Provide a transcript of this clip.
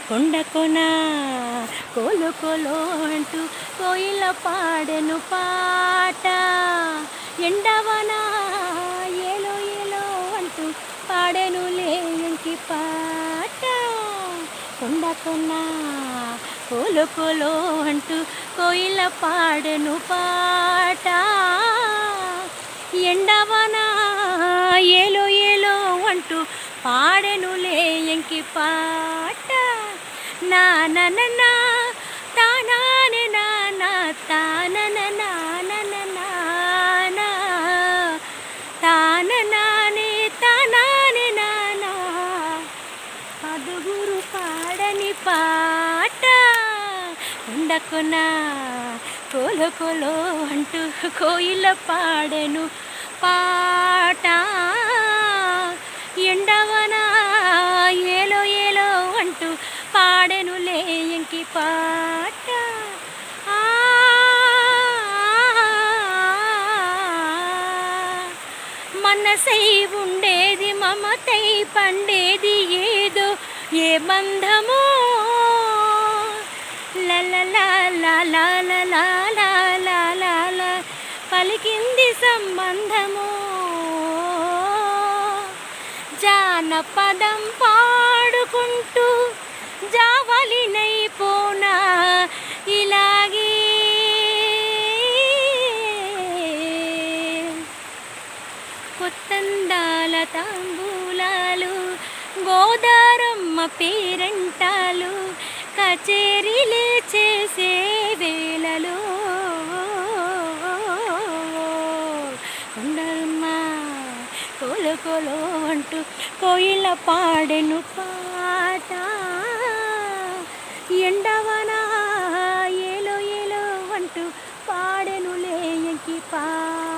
కొండ కొన కోలు కోలో అంటూ కోయిల పాడెను పాట. ఎండవన ఏలో ఏలో అంటూ పాడెను లేయంకి పాట. కొండ కొన కోలు కోలో అంటూ కోయిల పాడెను పాట. ఎండవన ఏలో ఏలో అంటూ పాడెను లేయంకి పాట. నా నా తానానే నా తానన తాననానే తానానే నానా పదుగురు పాడని పాట. ఉండకున కోలో కోలో అంటూ కోయిల పాడెను పాట. ఎండవన ఏలో ఏలో అంటూ పాడెను లేయంకి పాట. మనసై ఉండేది మమతై పండేది ఏదో ఏ బంధమో. లలలా పలికింది సంబంధము. జానపదం పాడుకుంటూ జావలినైపోనా ఇలాగే. కొత్తందాల తాంబూలాలు గోదారమ్మ పేరంటాలు కచేరీలే చేసే వేళలో ఉండమ్మ కోలో కోలో అంటూ కోయిల పాడెను పాట. ఎండవన ఏలో ఏలో అంటూ పాడెను లేయంకి పాట.